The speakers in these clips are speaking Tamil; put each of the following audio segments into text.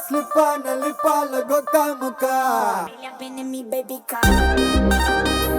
slip on a lip on a go kamuka. Been in me, baby, come.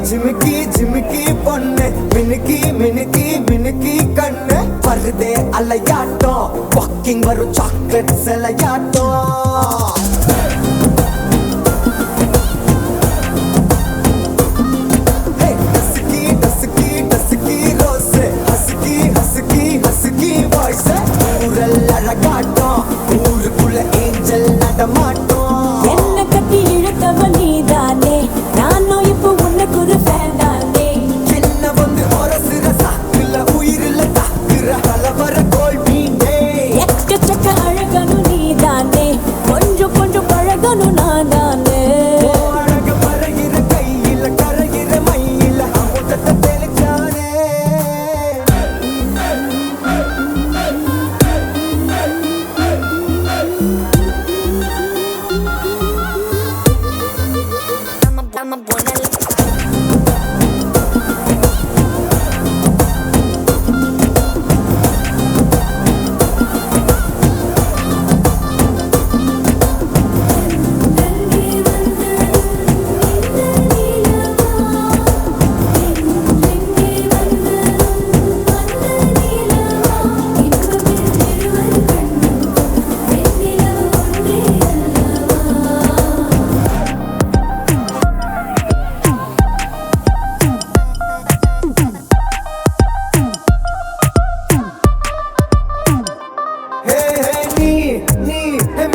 झिमकी झिमकी பொண்ணு மினுக்கி மினுக்கி மினுக்கி கண்ணு வருதே அலையாட்டம் வாக்கிங் வரும் சாக்லேட் செலையாட்டம் ஊருக்குள்ள ஏஞ்சல் நடமாட்டோம் என்ன கட்டி இழுத்தவ நீதானே நானும் இப்போ உனக்கு ஒரு ஃபேன் தானே என்ன வந்து ஒரசுற சாக்குல உயிரில தாக்குற கலவர கோல் மீனே எக்கச்சக்க அழகனும் நீதானே கொஞ்சம் கொஞ்சம் பழகனும் நான் தானே அழக பறகிற கையில கரைகிற மயில அமுதத்தை தெளிச்சானே I'm a buena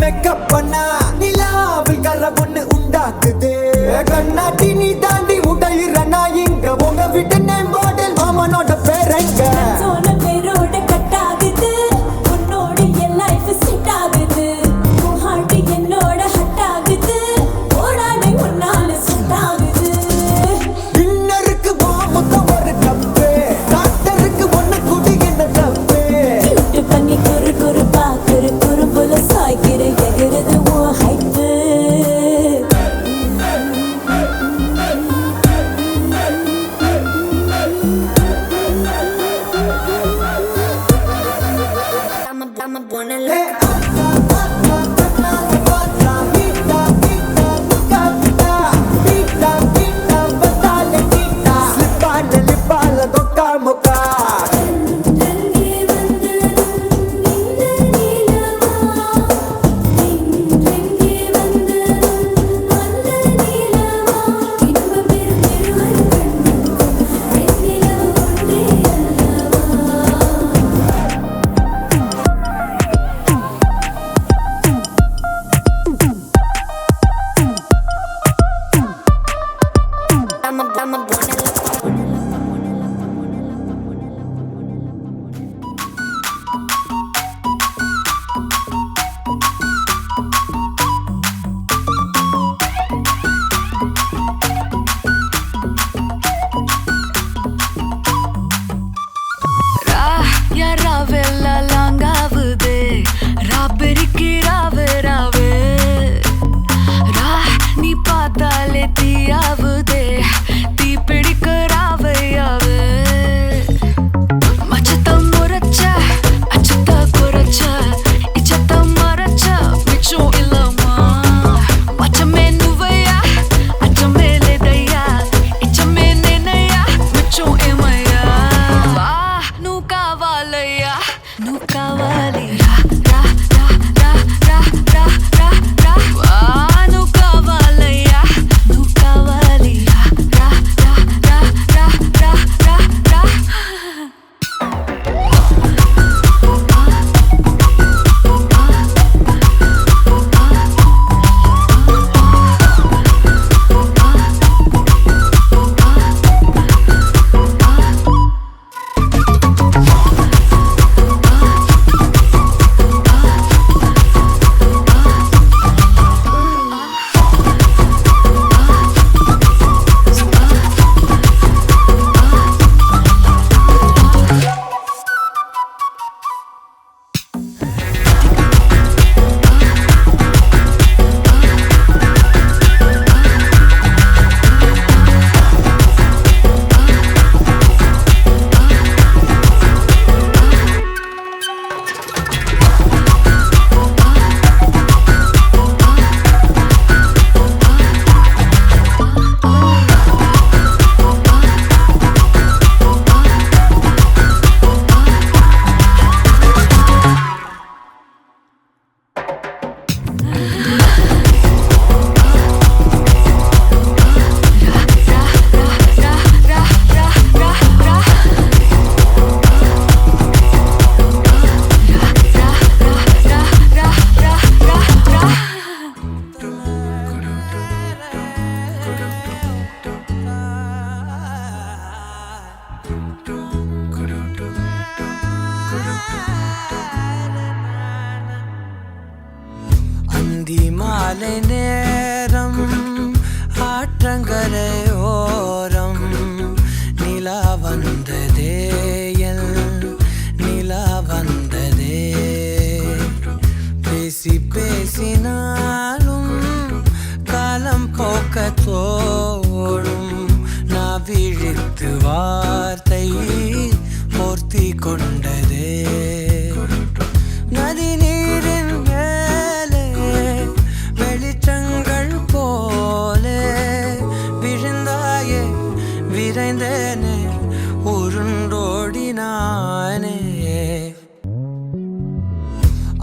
மேக்கப் பண்ணா நிலாவில் கரபொண்ணு உண்டாக்குது கண்ணாட்டி நீ தாண்டி உடையிறனா இங்க உங்க வீட்டு நேம் மாடல் மாமனோட பேரங்க சோன பேரோட கட்டாகுது உன்னோட என் லைஃப் செட் ஆகுது உன் ஹார்ட் என்னோட ஹட் ஆகுது ஓடானே உன்னால செட் ஆகுது டின்னருக்கு மாமுக்க ஒரு கப்பு டாக்டருக்கு ஒண்ணு குடி என்ன தப்பு கியூட் பண்ணி குறு குறு பாக்குற குறும்புல சாய்க்கிற எகிறது உன் hype I'm a buena I'm a buena மாலை நேரம் ஆற்றங்கரையோரம் நிலா வந்ததே நிலா வந்ததே பேசி பேசினாலும் காலம் போக்க தோடும் நான் விழித்து வார்த்தை போர்த்தி கொண்டதே நதி நீரின் மேலே வெளிச்சங்கள் போலே விழுந்தாயே விரைந்தேனே உருண்டோடினானே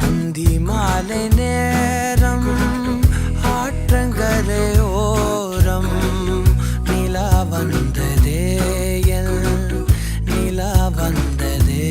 அந்தி மாலை நேரம் ஆற்றங்கரையோரம் நிலா வந்ததே நிலா வந்ததே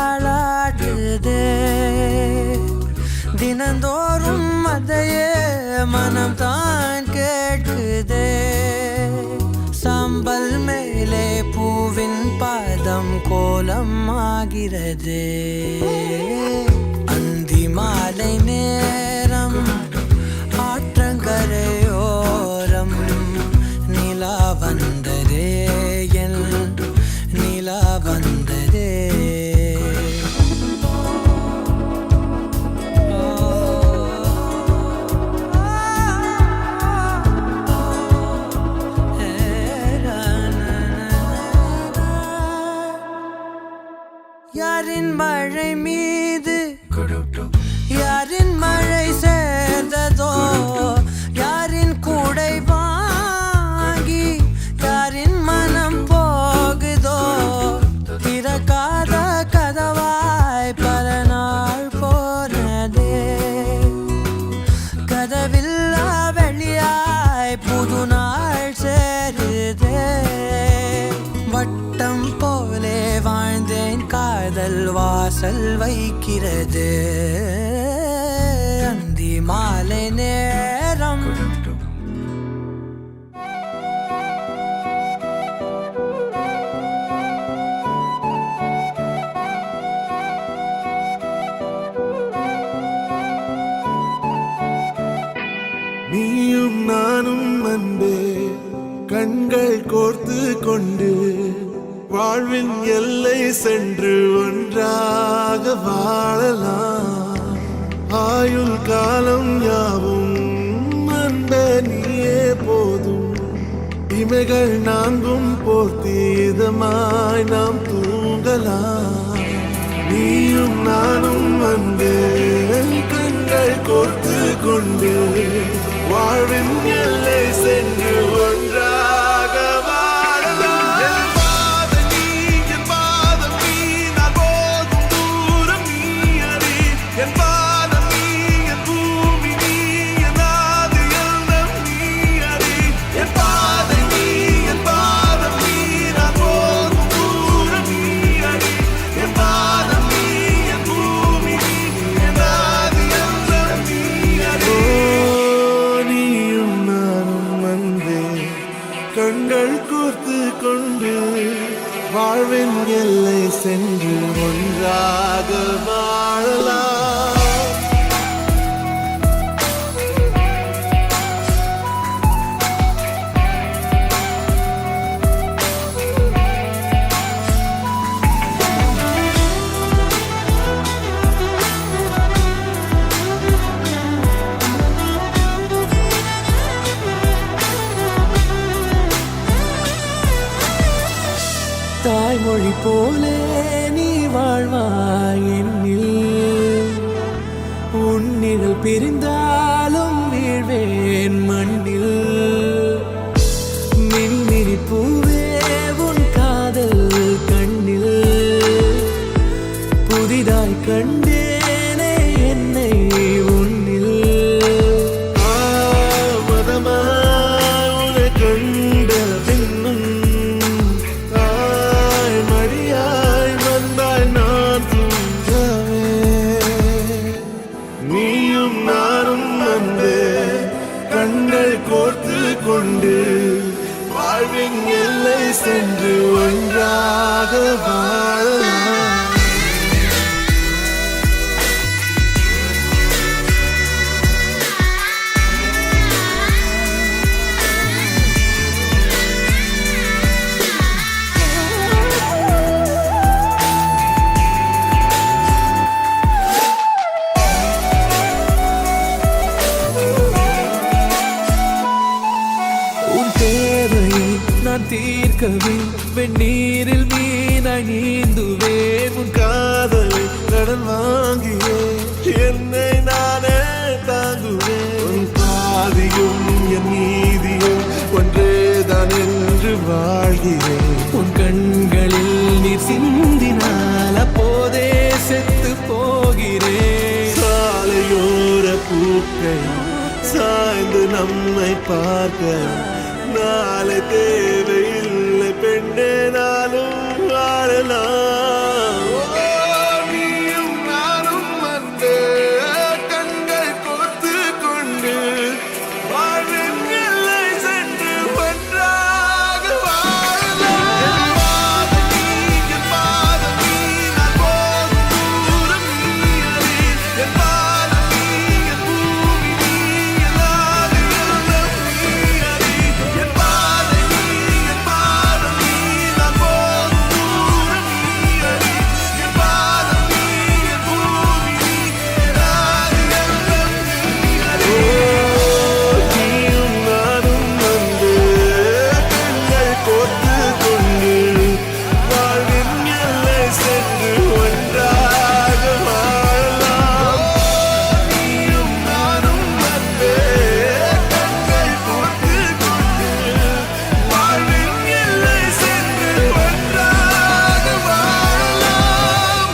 தாளாடுதே தினந்தோறும் அதையே மனம் தான் கேட்குதே சாம்பல் மேலே பூவின் பாதம் கோலம் ஆகிறதே அந்தி மாலை நேரம் ஆற்றங்கரையோரம் நிலா வந்ததே நிலா வந்ததே யாரின் மழை மீது யாரின் மழை சேர்ந்ததோ யாரின் கூடை வாங்கி யாரின் மனம் போகுதோ திறக்காத கதவாய் பல நாள் போனதே கதவில்லா வெளியாய் புது நாள் சேருதே வட்டம் போலே வாழ்ந்தேன் காதல் வாசல் வைக்கிறது அந்தி மாலை நேரம் நீயும் நானும் அன்பே கண்கள் கோர்த்து கொண்டு வாழ்வின் எல்லை சென்று ஒன்றாக வாழலாம் ஆயுள் காலம் யாவும் அன்பே நீயே போதும் இமைகள் நான்கும் போர்த்தி இதமாய் நாம் தூங்கலாம் நீயும் நானும் அன்பே கண்கள் கோர்த்து கொண்டு வாழ்வின் எல்லை சென்று ஒன்றாக வாழலாம் என் பாதம் நீ நான் போகும் தூரம் நீ அறி என் பாதம் நீ என் பூமி நீ என் ஆதி எல்லாம் நீ அறி என் பாதம் நீ நான் போகும் தூரம் நீ அறி என் பாதம் நீ என் பூமி நீ என் ஆதி எல்லாம் நீ அறி நீயும் நானும் வந்தே கண்கள் கோர்த்து கொண்டு வாழ்வின் எல்லை சென்று ஒன்றாக வாழலாம் தாய்மொழி போலே நீ வாழ்வாய் என் முதலாய் கண்டேனே என்னை உன்னில் மதமாய் கண்ட பின்னும் தாய் மடியாய் வந்தாய் நான் தூங்கவே நீயும் நானும் வந்து கண்கள் கோர்த்து கொண்டு வாழ்வின் எல்லை சென்று ஒன்றாக வாழலாம் நான் தீர்க்கவே வெந்நீரில் மீனாய் நீந்துவேன் உன் காதலை கடன் வாங்கியே என்னை நானே தாங்குவேன் உன் பாதியும் என் நீதியும் ஒன்றேதான் என்று வாழ்கிறேன் உன் கண்களில் நீர் சிந்தினால் அப்போதே செத்து போகிறேன் சாலையோர பூக்கள் சாய்ந்து நம்மை பார்க்க நாளை தேவையில்லை பெண்ணே நாளும் வாழலாம் நீயும் நானும் வந்து கண்கள் கோர்த்து கொண்டு வாழ்வின் எல்லை சென்று ஒன்றாக வாழலாம் என் பாதம் நீ நான் போகும் தூரம் நீ அறி என் பாதம் நீ என் பூமி நீ எல்லாம் நீ அறி என் பாதம் நீ நான் போகும் தூரம் நீ அறி என் பாதம் நீ என் பூமி நீ எல்லாம் நீ அறி நீயும் நானும் வந்து கண்கள் கோர்த்து கொண்டு வாழ்வின் எல்லை சென்று ஒன்றாக வாழலாம் நீயும் நானும் வந்து கண்கள் கோர்த்து கொண்டு வாழ்வின் எல்லை சென்று ஒன்றாக வாழலாம்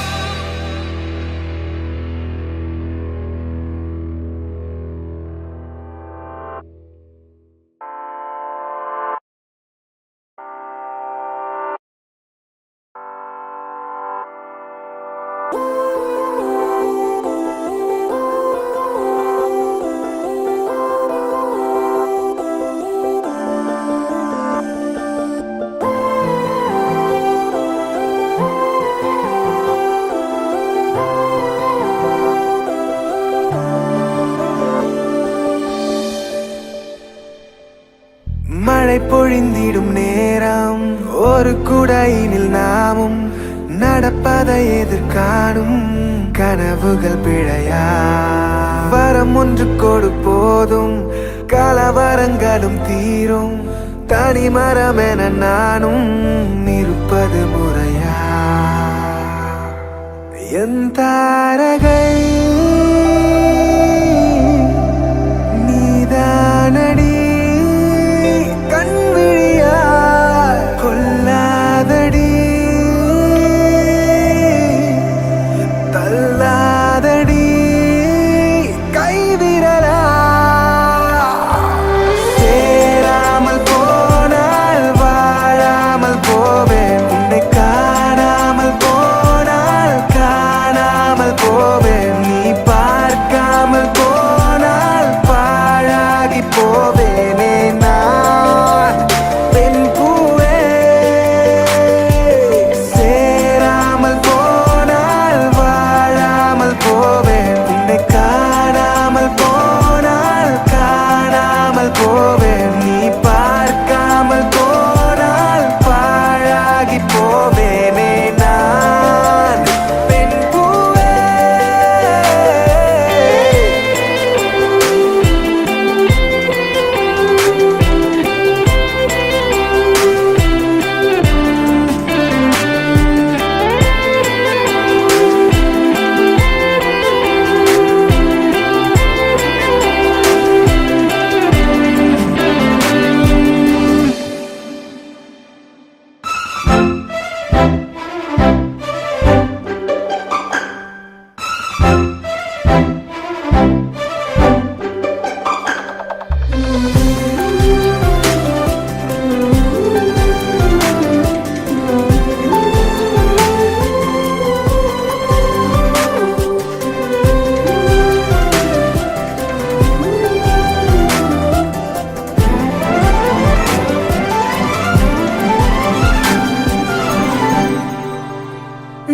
மழை பொழிந்திடும் நேரம் ஒரு குடையினில் நாமும் நடப்பதை எதிர்காணும் கனவுகள் பிழையா வரம் ஒன்று கொடு போதும் கலவரங்களும் தீரும் தனிமரம் என நானும் இருப்பது முறையா என் தாரகை நீதானடி கண்விழியா கொல்லாதடி தள்ளாதடி கைவிரலா சேராமல் போனால் வாழாமல் போவேன் உன்னை காணாமல் போனால் காணாமல் போவேன்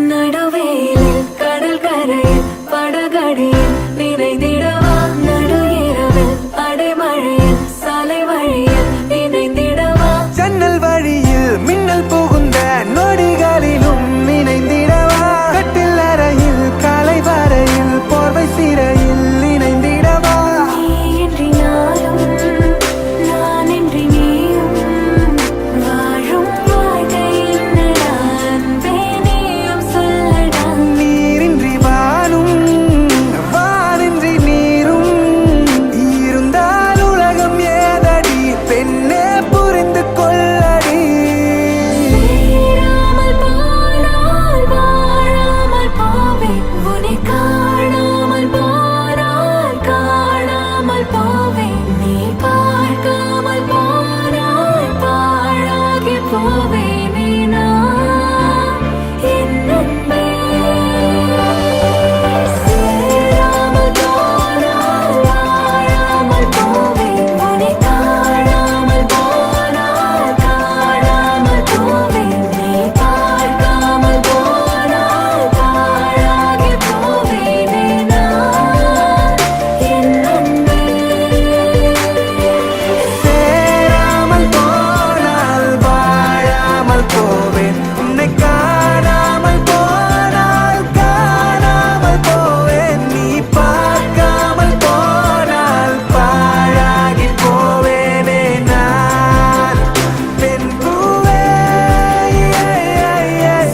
நடுவேலில் கடல் கரையில் படகடியில் நினைந்திடவா நடு இரவில் அடைமழையில் சாலை வழியில் இணைந்திடவா ஜன்னல் வழியில் மின்னல் புகுந்த நொடிகளிலும் இணைந்திடவா கட்டில் அறையில் காலை வரையில் போர்வை சிறையில் இணைந்திடவா நீயின்றி நானும் நானின்றி நீயும் வாழும் வாழ்க்கை என்னடா அன்பே நீயும் சொல்லடா நீரின்றி வானும் வானின்றி நீரும் இருந்தால் உலகம் ஏதடி பெண்ணே புரிந்து கொள்ளடி சேராமல் போனால் வாழாமல் போவேன் உன்னை காணாமல் போனால் காணாமல் போவேன் நீ பார்க்காமல் போனால் பாழாகி போவேனே நான் என் அன்பே சேராமல் போனால் வாழாமல் போவேன் உன்னை காணாமல் போனால் காணாமல் போவேன் நீ பார்க்காமல் போனால் பாழாகி போவேனே நான் என் அன்பே சேராமல் போனால் வாழாமல் போவேன் உன்னை காணாமல் போனால் காணாமல் போவேன் நீ பார்க்காமல் போனால் பாழாகி போவேனே நான் பெண் பூவே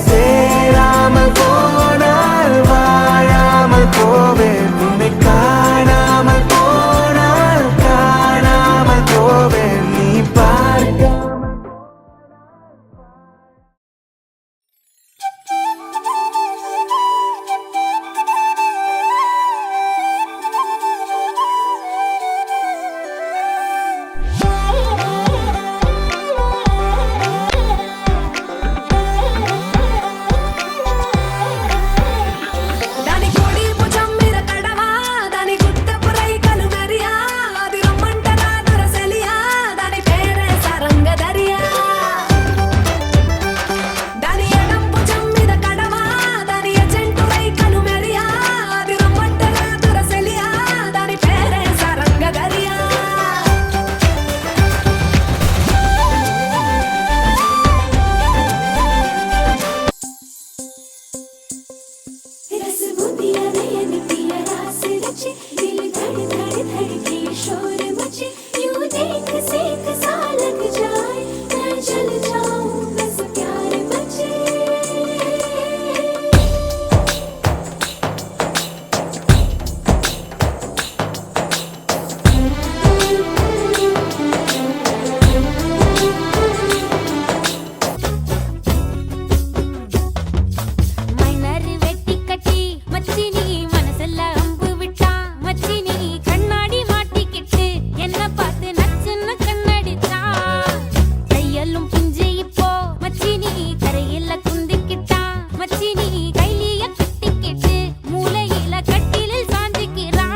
சேராமல் போனால் வாழாமல் போவேன் உன்னை காணாமல் போனால் காணாமல் போவேன் நீ பார்க்க దాని కోడి భుజం మీద కడవా దాని గుట్టపురై కలుమరియా అది రమ్మంటరా దొరసెలియా దాని పేరే సరంగదరియా దాని ఎడం భుజం మీద కడవా దాని ఎజెంటురై కలుమరియా అది రమ్మంటరా దొరసెలియా దాని పేరే సరంగదరియా रस बुदिया नयन पिया रास रचे दिल धड़ धड़ धड़के शोर मचे यूं देख सेक सा लग जाए मैं जल जाऊं बस प्यार बचे மைனர் வெட்டி கட்டி மச்சினி மனசுல அம்பு விட்டா மச்சினி கண்ணாடி மாட்டிக்கிட்டு என்ன பார்த்து நச்சுன்னு கண்ணடிச்சா கையெல்லும் பிஞ்சு இப்போ மச்சினி கரையில குந்திக்கிட்டா மச்சினி கைலிய கட்டிக்கிட்டு மூலையில கட்டிலில் சாஞ்சிக்கிறா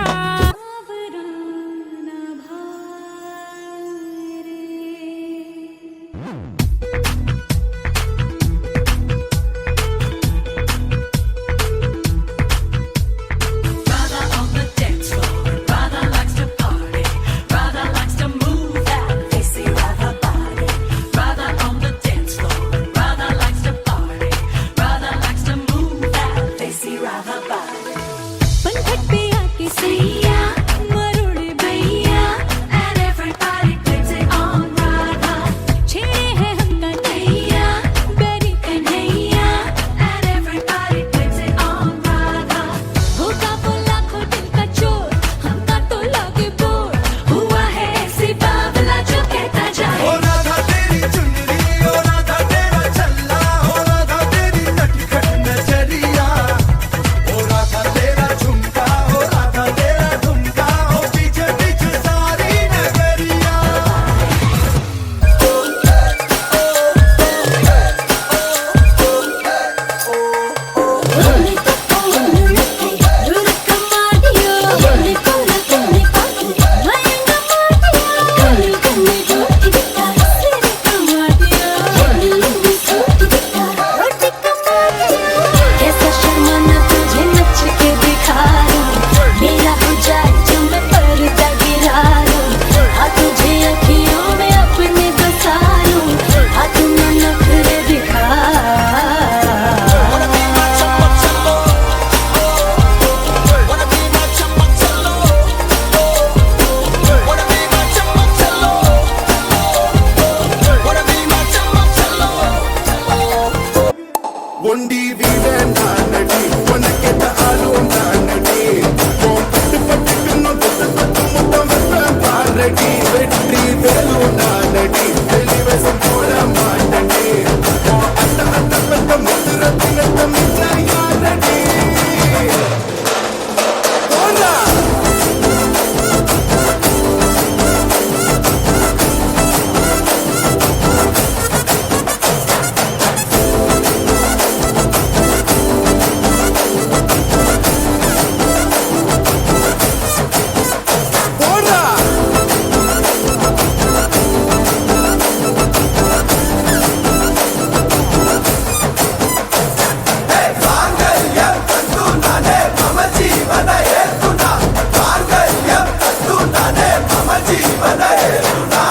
జీవన ఏతున్నా కార్గల్యం కట్టున్నానే మమ జీవన ఏతున్నా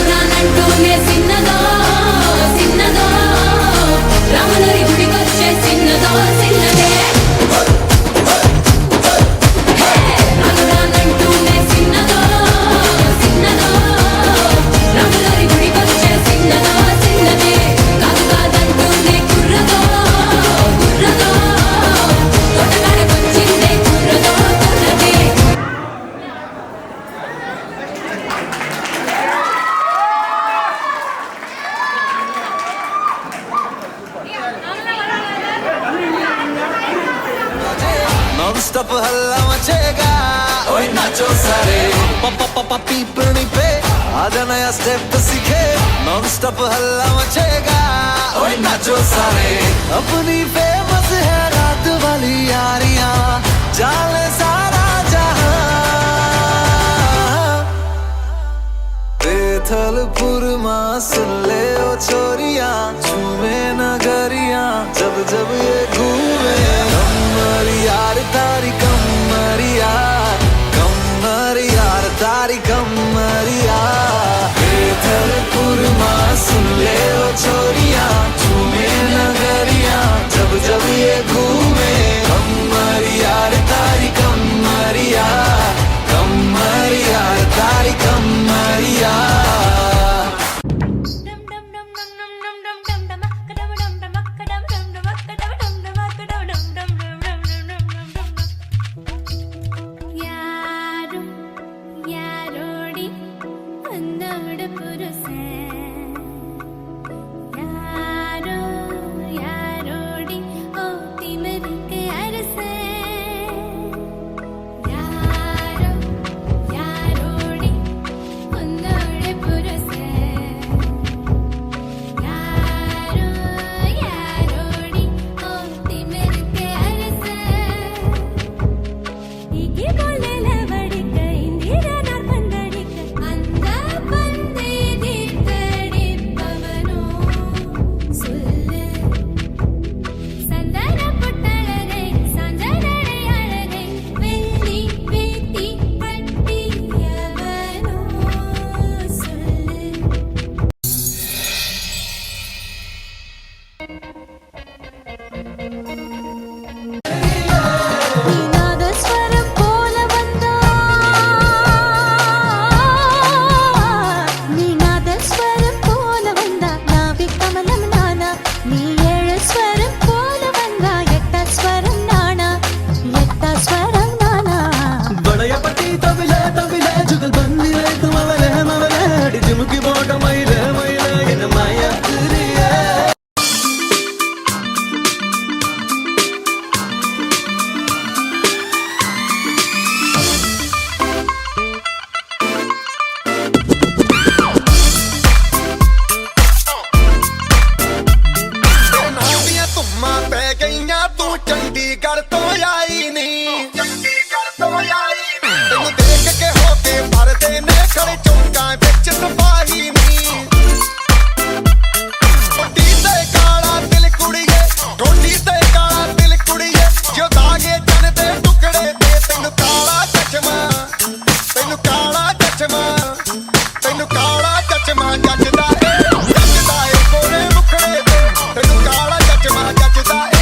రానంటూనే సిన్నదో సిన్నదో రాములరి గుడికొచ్చే సిన్నదో సిన్నదే రానంటూనే సిన్నదో సిన్నదో రాములరి గుడికొచ్చే సిన్నదో సిన్నదే కాదు కాదంటూనే కుర్రదో కుర్రదో తోటకాడకొచ్చిందే కుర్రదో కుర్రదే नॉन स्टॉप हल्ला मचेगा ओए नाचो सारे पापा पीपनी पे आजा नया स्टेप सीखे नॉन स्टॉप हल्ला मचेगा ओए नाचो सारे अपनी फेमस है रात वाली यारियां जाने सारा जहां बेथलपुर मां सुन ले ओ छोरियां झूमे नगरियां जब जब ये घूमे कमर यार तारी कमर यार तारी कमर यार बेथलपुर मां सुन ले ओ छोरियां झूमे नगरियां जब जब ये घूमे कमर यार तारी कमर यार तारी कमर यार யாரும் யாரோடி வந்தோட புருஷன் யாரோ யாரோடி ஓ திமிருக்கு அரசன் யாரோ யாரோடி வந்தோட புருஷன் யாரோ யாரோடி ஓ திமிருக்கு அரசன் இங்கே கொள்ளல வடிக்க இந்திரனார் பந்தடிக்க அந்த பந்தை தீர்த்தடிப்பவனோ சொல்லு சந்தன புட்டழகை சஞ்சனடை அழகை வெள்ளி வேட்டி கட்டியவனோ சொல்லு நாதஸ்வரம் போல வந்தா நீ நாதஸ்வரம் போல வந்தா நாவி கமலம் நானா நீ ஏழு ஸ்வரம் போல வந்தா எட்ட ஸ்வரம் நானா எட்ட ஸ்வரம் நானா बड़या पट्टी तविले तविले जुगल बंदी रे तुम मवले मवले अड़ी जिमुकी बोट मईले मईले इन माया तुरिये ਨਾਲੀਆਂ ਧੁੰਮਾਂ ਪੈ ਗਈਆਂ ਤੂੰ ਚੰਡੀਗੜ੍ਹ ਤੋਂ ਆਈ ਨੀ ਤੈਨੂੰ ਦੇਖ ਕੇ ਹੋ ਕੇ ਭਰਦੇ ਨੇ ਖੜੇ ਚੌਂਕਾਂ ਵਿੱਚ ਸਿਪਾਹੀ ਨੀ ਟੋਟੀ ਤੇ ਕਾਲਾ ਦਿਲ ਕੁੜੀਏ ਟੋਟੀ ਤੇ ਕਾਲਾ ਦਿਲ ਕੁੜੀਏ ਜੋ ਦਾਗੇ ਚੰਨ ਦੇ ਟੁਕੜੇ ਤੇ ਤੈਨੂੰ ਕਾਲਾ ਚਸ਼ਮਾ ਤੈਨੂੰ ਕਾਲਾ ਚਸ਼ਮਾ ਤੈਨੂੰ ਕਾਲਾ ਚਸ਼ਮਾ ਜੱਜਦਾ ਏ ਕੋਲੇ ਮੁਖੜੇ ਤੇ ਤੈਨੂੰ ਕਾਲਾ ਚਸ਼ਮਾ ਜੱਜਦਾ ਏ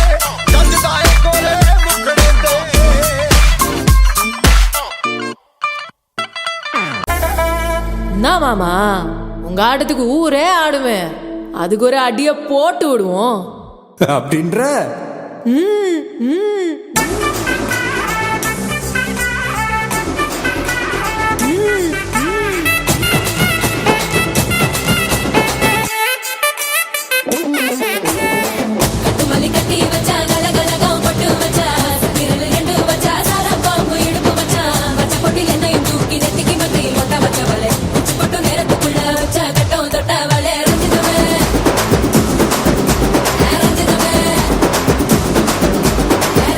ਕੋਲੇ ਮੁਖੜੇ ਤੇ என்ன மாமா உங்க ஆட்டத்துக்கு ஊரே ஆடுவேன் அதுக்கு ஒரு அடிய போட்டு விடுவோம் அப்படின்ற ம், ம். கட்டுமல்லி கட்டி வச்சா கலகலகம் பட்டு வச்சா சத்திரல் ரெண்டு வச்சா சாரம் பாம்பு இடுப்பு வச்சா வச்ச பொட்டில் என்னையும் தூக்கி நெத்திக்கு மத்தியில் மொட்டை வச்சவளே உச்சி பொட்டு நேரத்துக்குள்ள வச்ச கட்டம் தொட்டவளே ரஞ்சிதமே ரஞ்சிதமே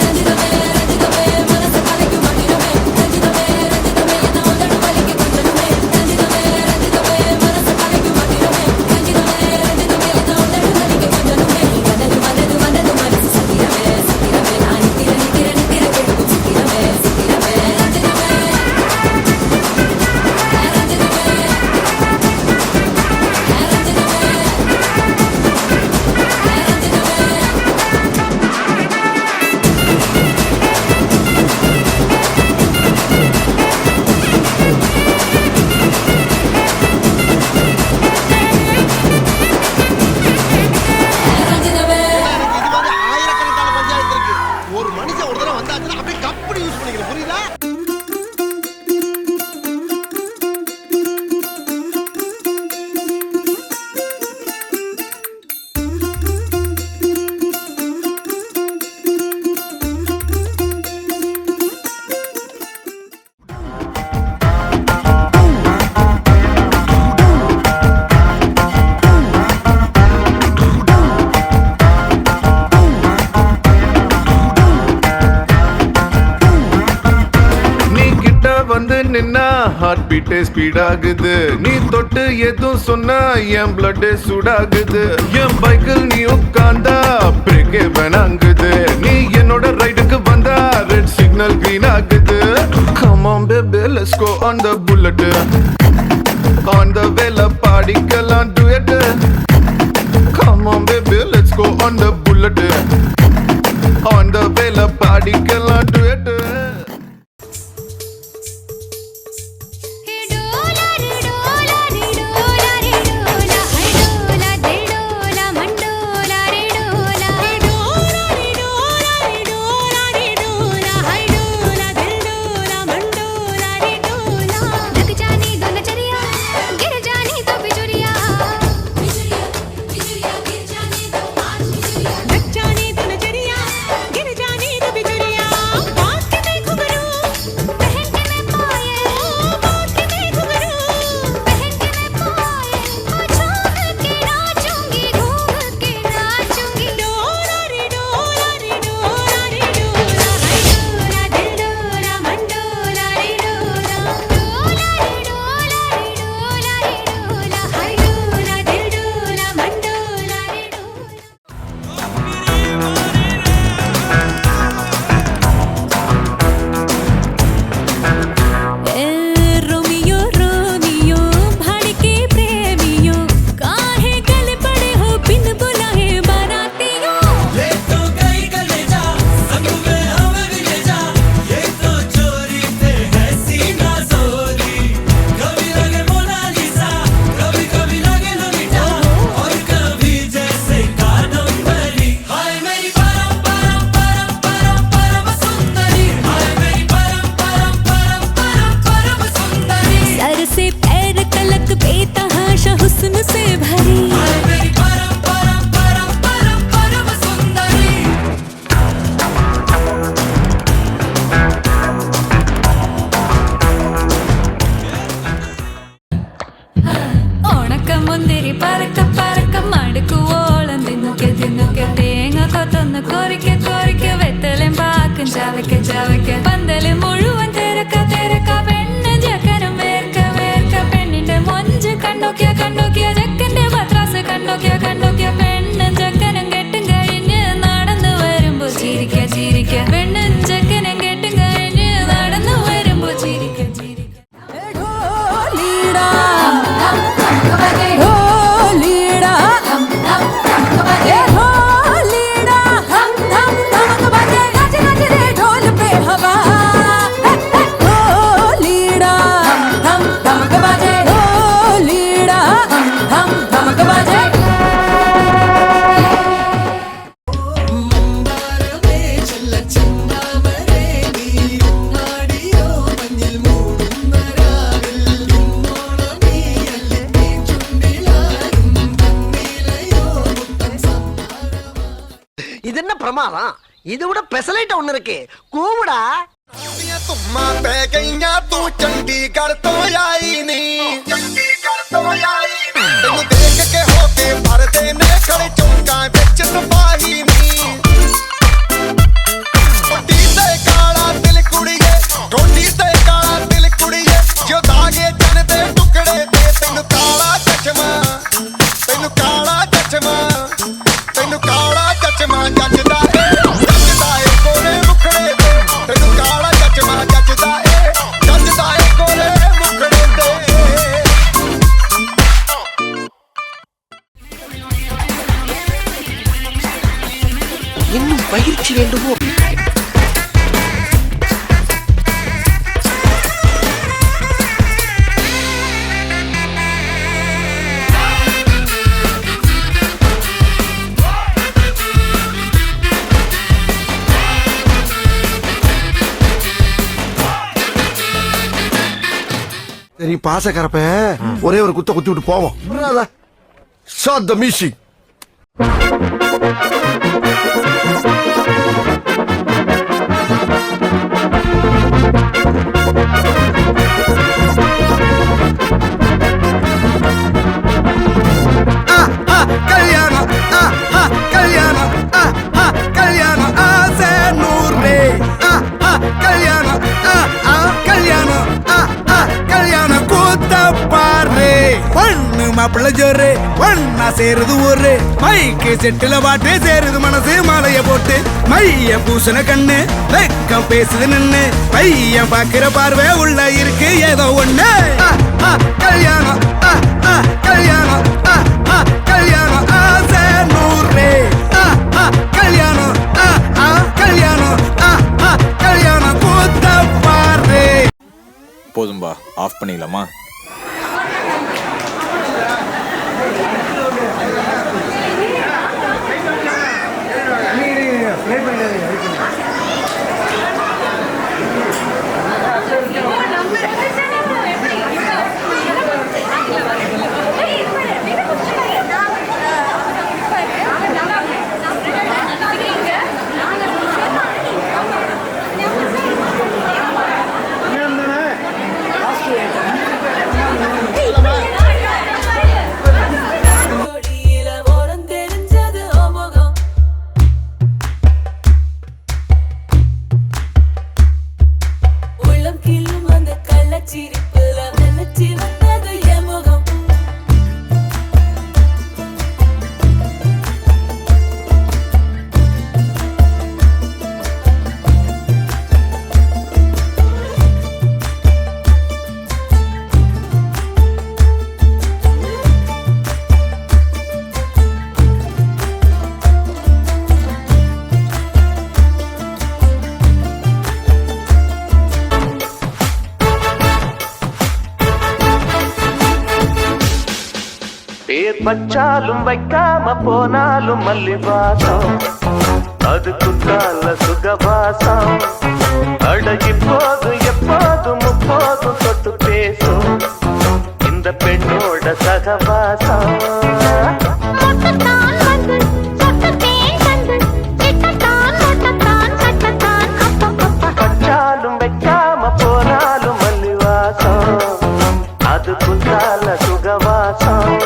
ரஞ்சிதமே வந்து நின்னா ஹார்ட் பீட்டே ஸ்பீட் ஆகுது. நீ தொட்டு எதுவும் சொன்னா என் பிளட் சூடாகுது. என் பைக்கில் நீ உட்கார்ந்தா பிரேக்கே வேணாங்குது. நீ என்னோட ரைடுக்கு வந்தா ரெட் சிக்னல் கிரீன் ஆகுது. Come on baby let's go on the bullet. On the vela பாடிக்கலாம் duet. Come on baby let's go on the bullet. On the vela பாடிக்கலாம் duet. இது என்ன பிரமாதம்? இது விட பெசலைட் ஒண்ணு இருக்கு, கூவுடா. ਤੁਮਾਂ ਪੈ ਗਈਆਂ ਤੂੰ ਚੰਡੀਗੜ੍ਹ ਤੋਂ ਆਈ ਨੀ ਤੈਨੂੰ ਦੇਖ ਕੇ ਹੋ ਕੇ ਭਰਦੇ ਨੇ ਖੜੇ ਚੌਂਕਾਂ ਵਿੱਚ ਸਿਪਾਹੀ ਨੀ ਪੱਟੀ ਤੇ ਕਾਲਾ ਦਿਲ ਕੁੜੀਏ ਠੋਡੀ ਤੇ ਕਾਲਾ ਦਿਲ ਕੁੜੀਏ ਜੋ ਦਾਗੇ ਜਨ ਦੇ ਟੁਕੜੇ ਤੇ ਤੈਨੂੰ ਕਾਲਾ ਚਸ਼ਮਾ ਤੈਨੂੰ ਕਾਲਾ ਚਸ਼ਮਾ ਤੈਨੂੰ ਕਾਲਾ ਚਸ਼ਮਾ ਜੱਜਦਾ ਏ ਕੋਲੇ ਮੁਖੜੇ ਤੇ ਤੈਨੂੰ ਕਾਲਾ ਚਸ਼ਮਾ ਜੱਜਦਾ ਏ ਕੋਲੇ ਮੁਖੜੇ ਤੇ இன்னும் பயிற்சி வேண்டுமோ? சரி பாசக்கரப்ப ஒரே ஒரு குத்த குத்தி விட்டு போவோம். Shut the music. கல்யாணம் கல்யாணம் கல்யாணம் ஆசை நூறு கல்யாணம் கல்யாணம் மாப்பிள்ள ஜோரு ஒன்னா சேருது ஊரு மைக்கு செட்டுல பாட்டு சேருது மனசு மாலைய போட்டு மைய பூசண கண்ணு வெக்கம் பேசுது நின்னு பையன் பாக்குற பார்வை உள்ள இருக்கு ஏதோ ஒண்ணு கல்யாணம் கல்யாணம் கல்யாணம் ஆசை நூறு கல்யாணம் கல்யாணம் கல்யாணம் கூத்த பாரு. போதும்பா, ஆஃப் பண்ணிடலாமா? பேர் பச்சாலும் வைக்காம போனாலும் மல்லிவாசம் அது குத்தால சுகவாசம் அடகி போது எப்போதும் முப்போதும் தொட்டு பேசும் இந்த பெண்ணோட சகவாசம் பச்சாலும் வைக்காம போனாலும் மல்லிவாசம் அது குத்தால சுகவாசம்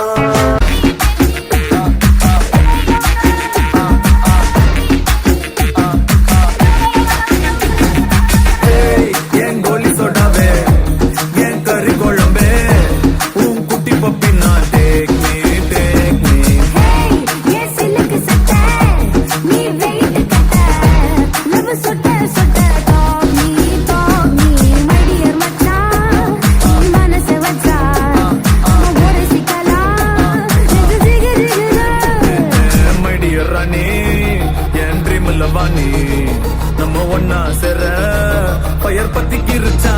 நம்ம ஒன்னா சேர பயர் பத்திக்கு இருச்சா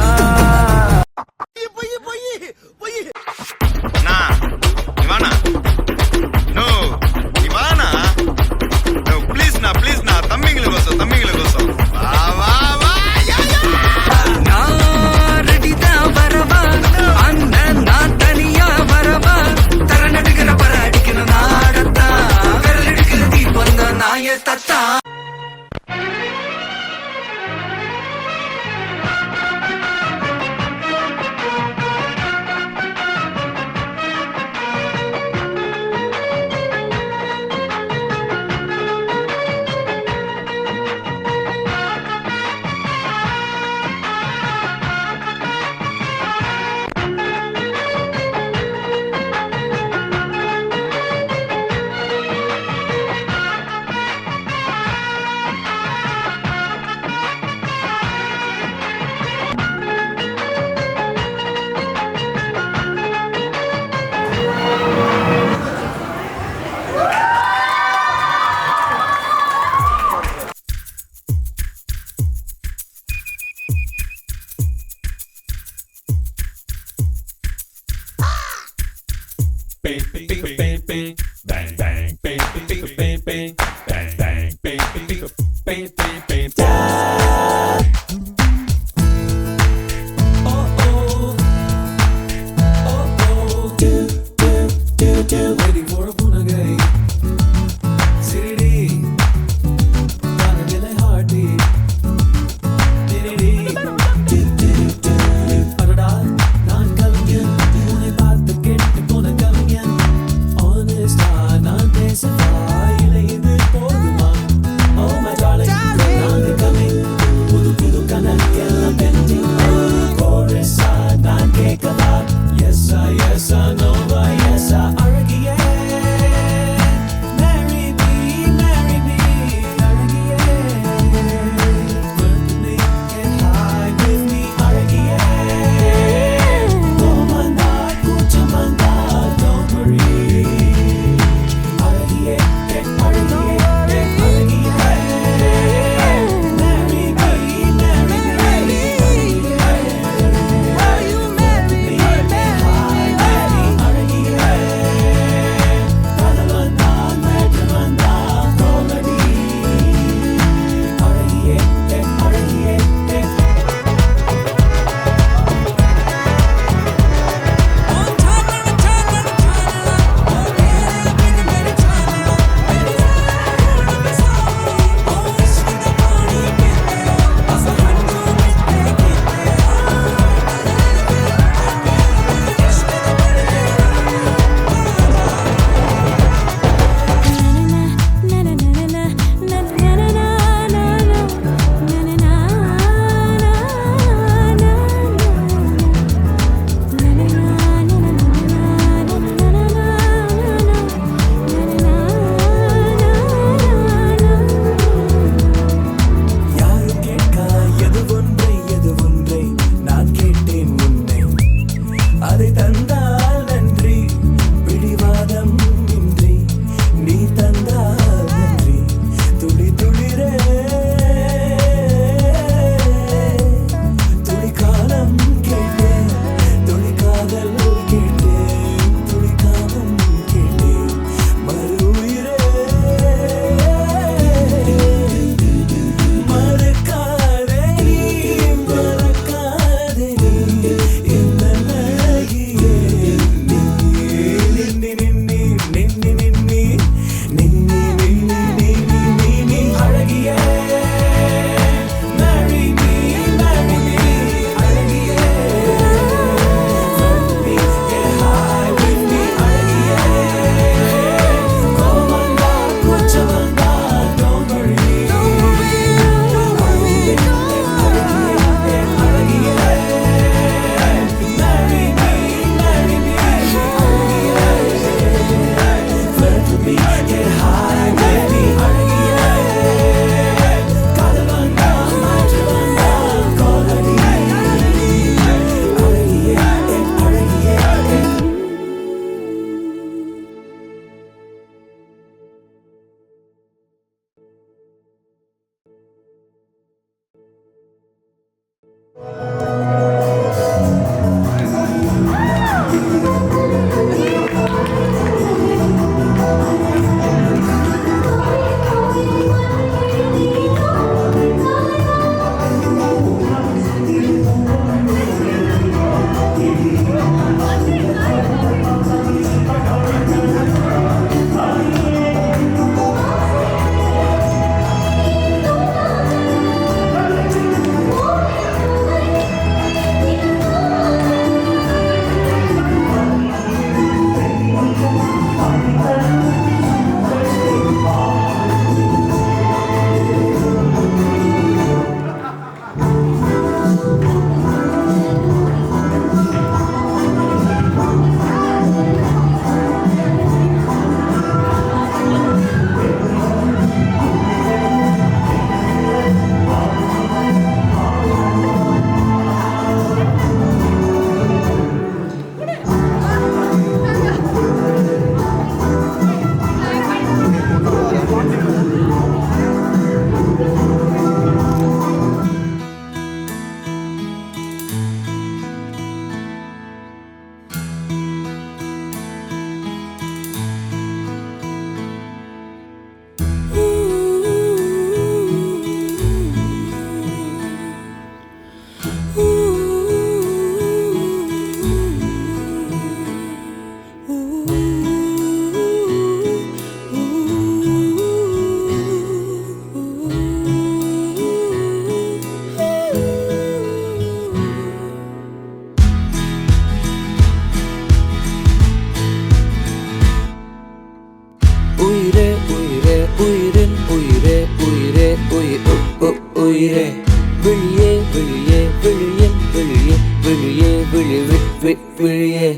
விழியே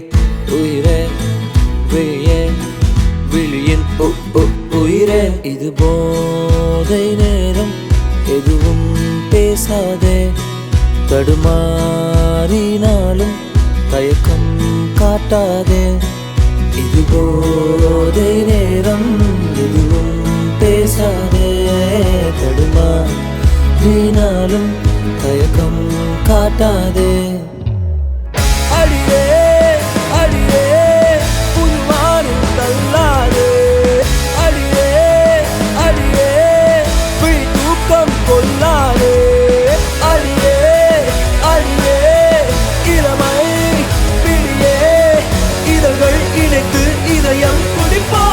உயிரே விழியே விழியின் உயிரே இது போதை நேரம் எதுவும் பேசாதே தடுமாறினாலும் தயக்கம் காட்டாதே இது போதை நேரம் எதுவும் பேசாதே தடுமாறினாலும் தயக்கம் காட்டாதே அடியே அடியே புதுவானில் தள்ளாதே அடியே அடியே பிடி தூக்கம் கொள்ளாதே அடியே அடியே இளமை பிடியே இதழ்கள் இணைத்து இதயம் குடிப்பா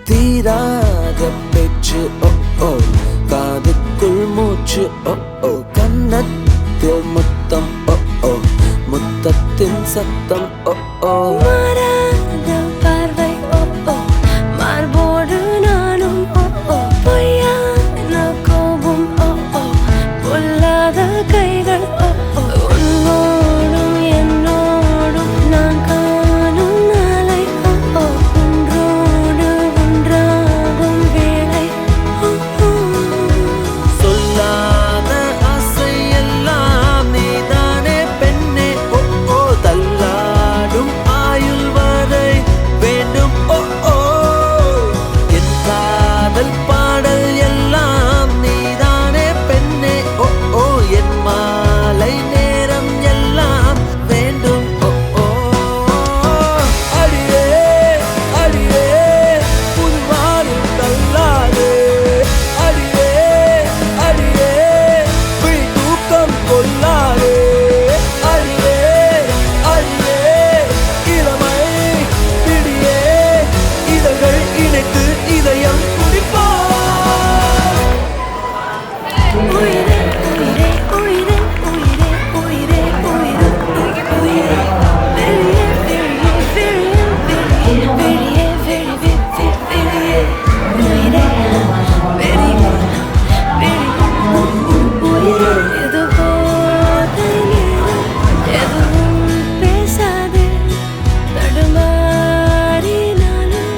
தீராத பேச்சு ஓ ஓ காதுக்குள் மூச்சு ஓ ஓ கன்னத்தில் முத்தம் ஓ ஓ முத்தத்தின் சத்தம் ஓ ஓ மாறாத பார்வை ஓ ஓ மார்போடு நானும் ஓ ஓ பொய்யான கோபம் ஓ ஓ பொல்லாத கைகள் ஓ ஓ உன்னோடும் என்னோடும் நான் காணும் நாளை ஓ ஓ ஒன்றோடு ஒன்றாகும் வேளை ஓ ஓ சொல்லாத ஆசை எல்லாம் நீதானே பெண்ணே ஓ ஓ தள்ளாடும் ஆயுள் வரை வேண்டும் ஓ ஓ என் காதல் பாடல் எல்லாம் நீதானே பெண்ணே ஓ ஓ என் மாலை நேரம் எல்லாம் வேண்டும் ஓ ஓ அடியே அடியே புதுவானில் தள்ளாதே அடியே அடியே பிடி தூக்கம் கொள்ளாதே அடியே அடியே இளமை பிடியே இதழ்கள் இணைத்து இதயம் குடிப்பா உயிரே உயிரே உயிரே உயிரே உயிரே உயிரே உயிரே வெளியே வெளியே வெளியே வெளியே வெளியே வெளியே உயிரே வெளியே உயிரே இது போதை நேரம் எதுவும் பேசாதே தடுமாறினாலும்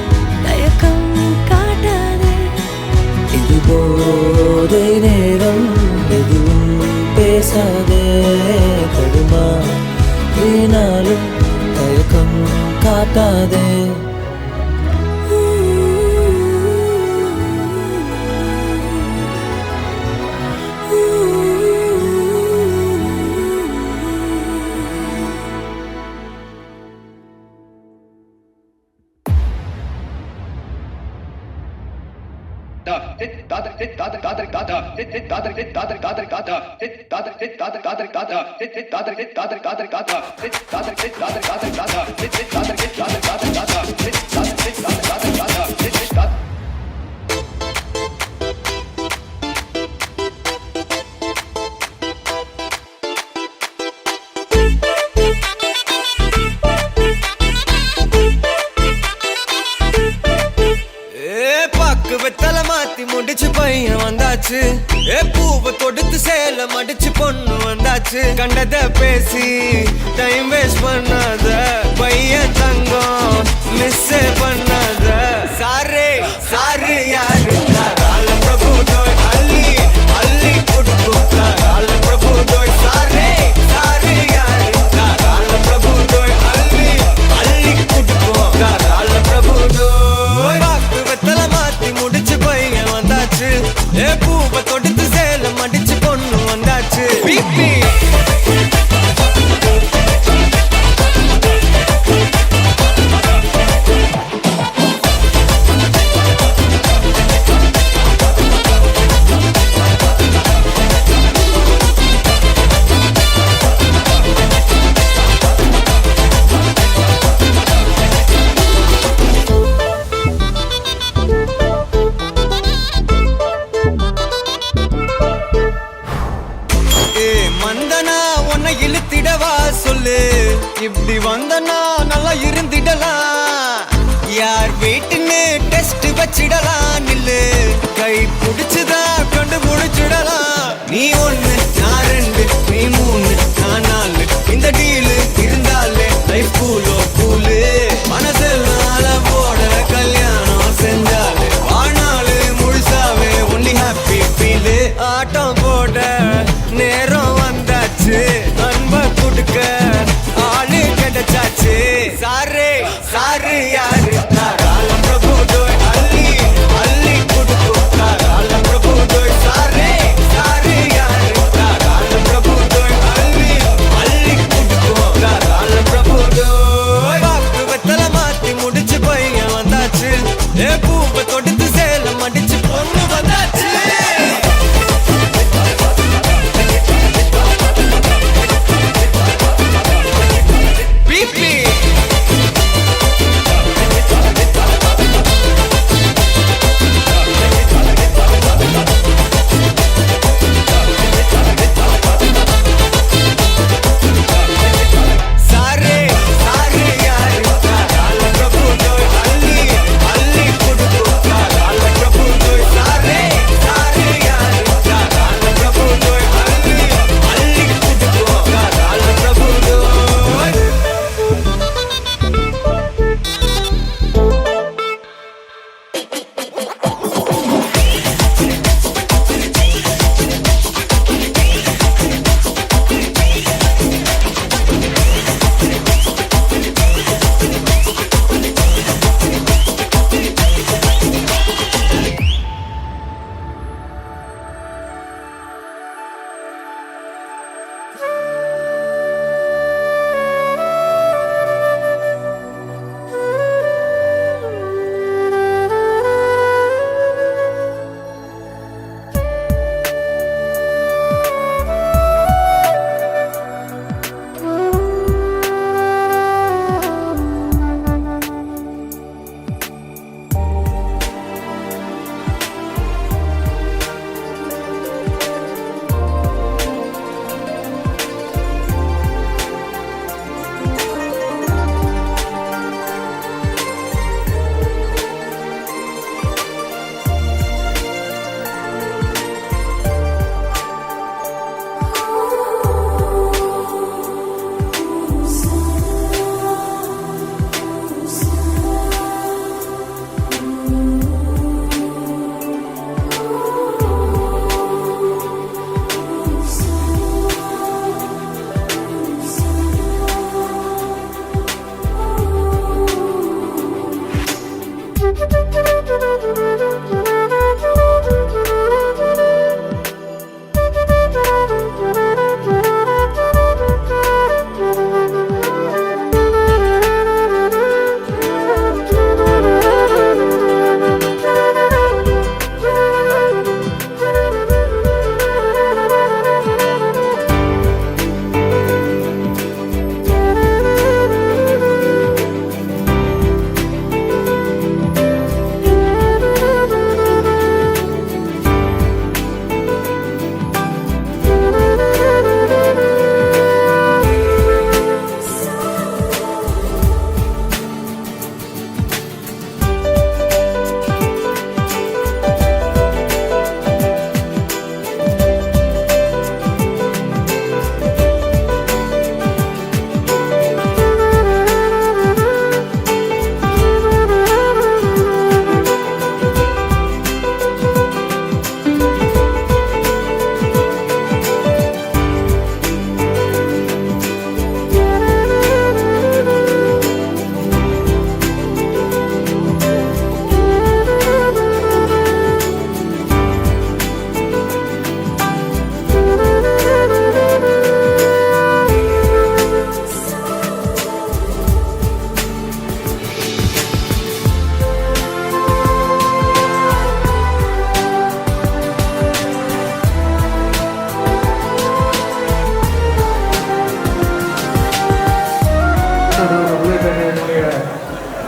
தயக்கம் காட்டாதே இது போதை நேரம் எதுவும் பேசாதே தடுமாறினாலும் தயக்கம் காட்டாதே பாக்கு வெத்தல மாத்தி முடிச்சு பையன் வந்தாச்சு பூவை தொடுத்து சேல மடிச்சு பொண்ணு வந்தாச்சு கண்டத பேசி டைம் வேஸ்ட் பண்ணாத பையன் தங்கம் மிஸ் பண்ணாத சாரே சாரு யாரு கால பிரபு தோய் அள்ளி அள்ளி குடுக்கு கால பிரபு தோய் சாரே சாரு யாரு கால பிரபு தோய் அள்ளி அள்ளி குடுக்கு கால பிரபு தோய் பாக்கு வெத்தல மாத்தி முடிச்சு பையன் வந்தாச்சு பூவை தொடுத்து சேல மடிச்சு பொண்ணு வந்தாச்சு பிபி வந்தனா உன்னை இழுத்திடவா சொல்லு, இப்படி வந்தனா நல்லா இருந்திடலாம். யார் வீட்டுன்னு டெஸ்ட் வச்சிடலாம், நில்லு கை பிடிச்சுதா கண்டு முடிச்சிடலாம். நீ ஒண்ணு நான் ரெண்டு நீ மூணு நான் நாலு, இந்த டீலு இருந்தாலே லைஃப் கூலோ கூலு. மனசெல்லாம் போட கல்யாணம் செஞ்சாலே வாழ்நாளு முழுசாவே ஒன்லி ஹாப்பி ஃபீலு. ஆட்டம் போட நேரம் வந்தாச்சு, அன்பை கொடுக்க ஆளு கிடைச்சாச்சு. சாரு சாரு யாரு தாராளம் பிரபு டோய் அள்ளி அள்ளி கொடுக்கும் தாராளம் பிரபு டோய். சாரு சாரு யாரு தாராளம் பிரபு டோய் அள்ளி அள்ளி கொடுக்கும் தாராளம் பிரபு டோய். பாக்கு வெத்தல மாத்தி முடிச்சு பையன் வந்தாச்சு, ஏ பூவை தொடுத்து சேலம் அடிச்சு பொண்ணு வந்தாச்சு. பிபி சாரே சாரே யாரு தாராளம் பிரபு டோய் அள்ளி அள்ளி கொடுக்கும் தாராளம் பிரபு டோய். சாரே சாரே யாரு தாராளம் பிரபு டோய் அள்ளி அள்ளி கொடுக்கும் தாராளம் பிரபு டோய்.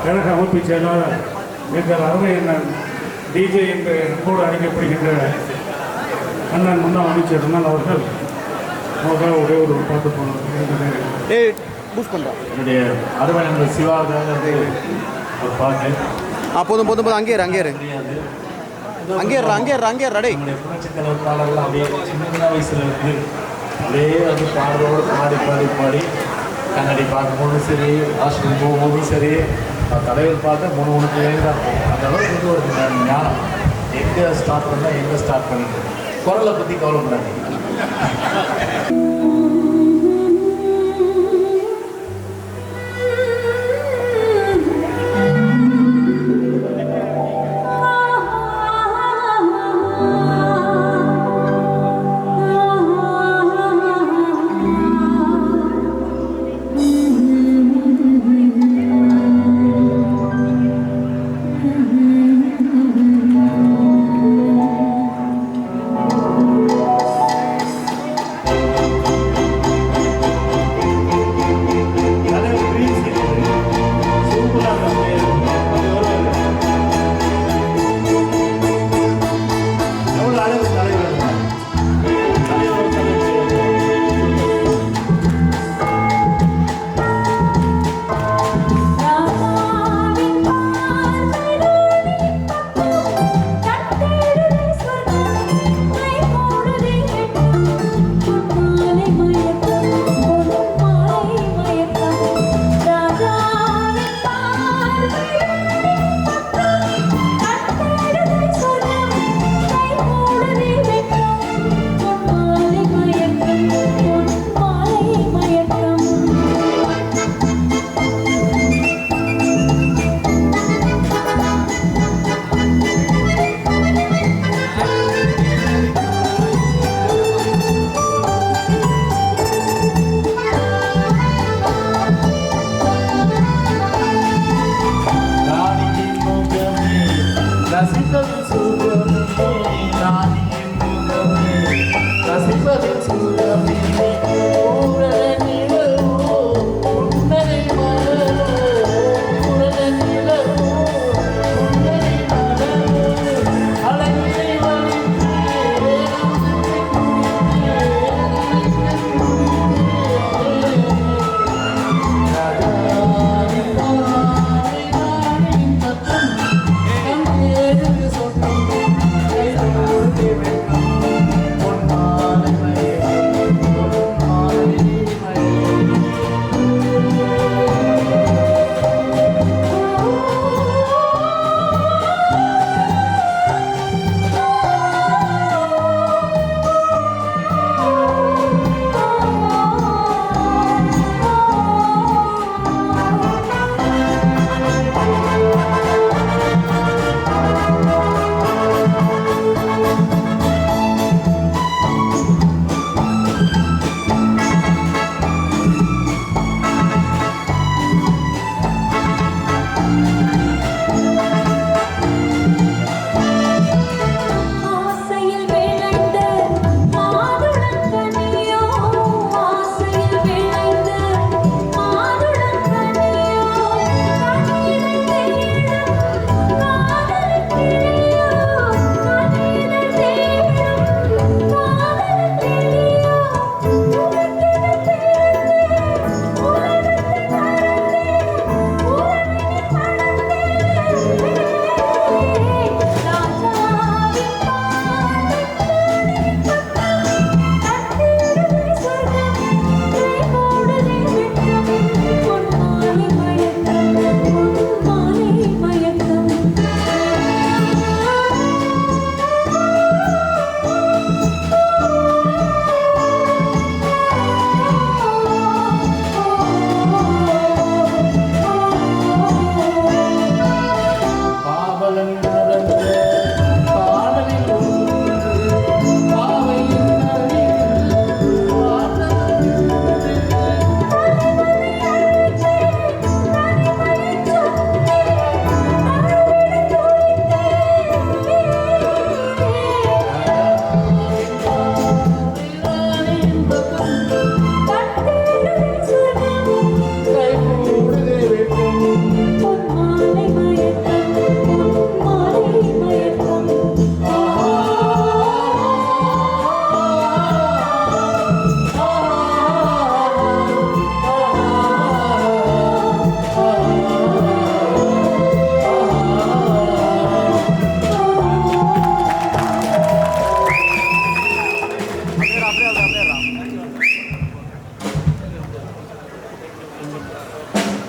கழக அமைப்பு செயலாளர் எங்கள் அருமை அண்ணன் டிஜே என்று கூட அழைக்கப்படுகின்ற அண்ணன் முன்னாள் அமைச்சர் அண்ணன் அவர்கள் உங்களுக்காக ஒரே ஒரு பாட்டு போகணும். என்னுடைய அருமை நண்பர் சிவாவுக்காக ஒரு பாட்டு. போதும் போதும் போதும் அங்கே அங்கே தெரியாது. அங்கே ரெடி. நம்முடைய புரட்சி தலைவர் பாடல்கள் அப்படியே சின்ன வயசுல இருந்து அப்படியே வந்து பாடுறோடு பாடி பாடி பாடி கண்ணாடி பார்க்கும்போதும் சரி, ஹாஸ்டல் போகும்போதும் சரி, தலைவர் பார்த்து முணுமுணுக்கே தான் போகும். அந்த அளவுக்கு வந்து ஒரு ஞானம். எங்கே ஸ்டார்ட் பண்ணால் எங்கே ஸ்டார்ட் பண்ணிட்டு குரலை பற்றி கவலைப்படாதீங்க.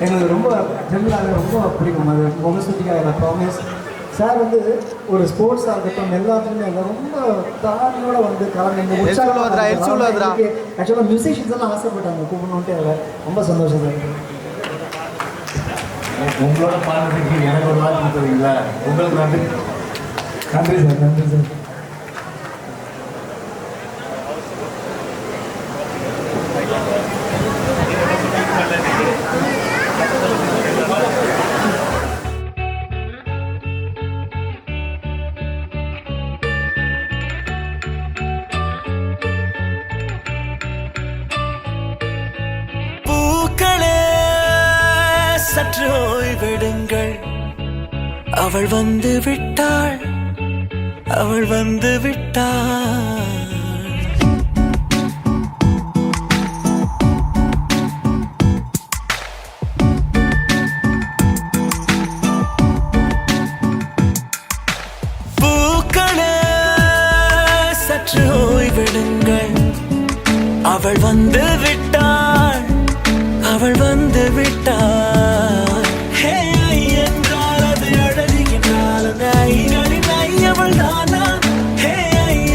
எங்களுக்கு ரொம்ப ஜென்ரலாக ரொம்ப பிடிக்கும் அது முகஸ்துதிக்காக நான் ப்ராமிஸ் சார் வந்து ஒரு ஸ்போர்ட்ஸாக இருக்கட்டும் எல்லாத்துக்குமே ரொம்ப தாழ்மையோட வந்து கலந்து ஆக்சுவலாக மியூசிஷியன்ஸ் எல்லாம் ஆசைப்பட்டாங்க கூப்பிடணுன்ட்டு அதை ரொம்ப சந்தோஷம் சார். உங்களோட பாடுறதுக்கு எனக்கு ஒரு வாய்ப்பு கொடுத்தீங்களா, உங்களுக்கு நன்றி. நன்றி சார், நன்றி சார். சற்று ஓய்வெடுங்கள், அவள் வந்து விட்டாள், அவள் வந்து விட்டாள். பூக்களே சற்று ஓய்வெடுங்கள், அவள் வந்து விட்டாள், அவள் வந்து விட்டாள். என்றால் அது அழகு என்றால் அந்த ஐகளின் ஐயவள் தானா?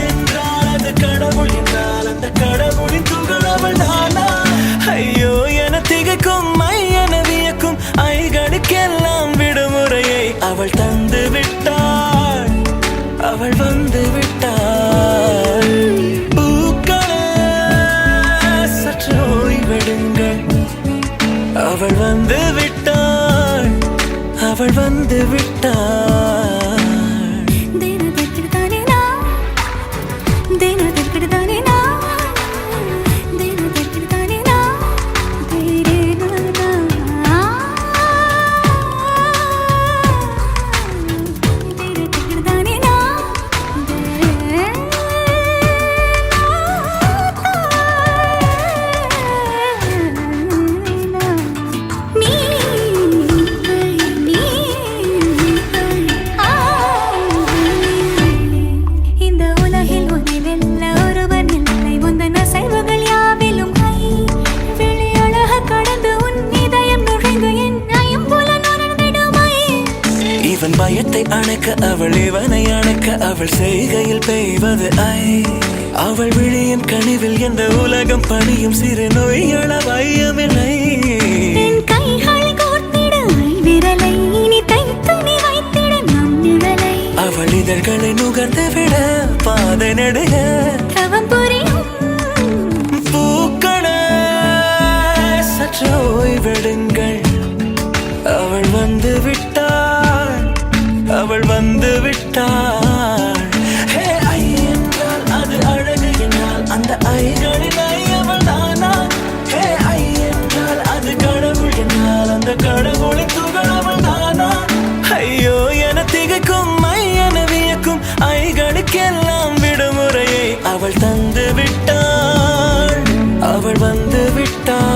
என்றால் அது கடவுள் என்றால் அந்த கடவுளின் துகள் அவள் தானா? ஐயோ என திகைக்கும் என வியக்கும் ஐகளுக்கெல்லாம் விடுமுறையை அவள் தந்து விட்டாள், அவள் வந்து விட்டாள். பூக்களே சற்று ஓய்வெடுங்கள், அவள் வந்து விட்டாள், அவள் வந்து விட்டாள். பயத்தை அணைக்க அவள் இவனை அணைக்க அவள் செய்கையில் பெய்வது ஐ. அவள் விழியின் கனிவில் எந்த உலகம் பணியும் சிறு நோய்கள வையமில்லை. அவள் இதழ்களை நுகர்ந்து விட பாதை நடுக பூக்களே சற்று ஓய்வெடுங்கள், அவள் வந்து விட்டாள், அவள் வந்து விட்டாள். ஐ என்றால் அது அழகு என்றால் அந்த ஐகளின் ஐயவள் தானா? ஐ என்றால் அது கடவுள் என்றால் அந்த கடவுளின் துகள் அவள் தானா? ஐயோ என திகைக்கும் என வியக்கும் ஐகளுக்கெல்லாம் விடுமுறையை அவள் தந்து விட்டாள், அவள் வந்து விட்டாள்.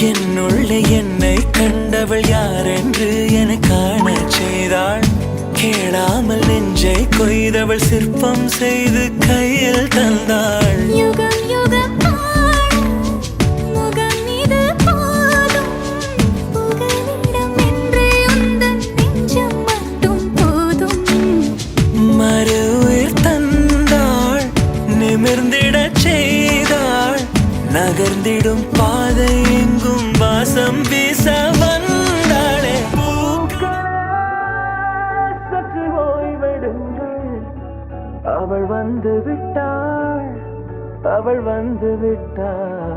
என்னுள்ளே என்னை கண்டவள் யாரென்று என காண செய்தாள். கேளாமல் நெஞ்சை கொய்தவள் சிற்பம் செய்து கையில் தந்தாள். யுகம் யுகம் நகர்ந்திடும் பாதை எங்கும் வாசம் வீச வந்தாளே. சற்று ஓய்வெடுங்கள், அவள் வந்து விட்டாள், அவள் வந்து விட்டாள்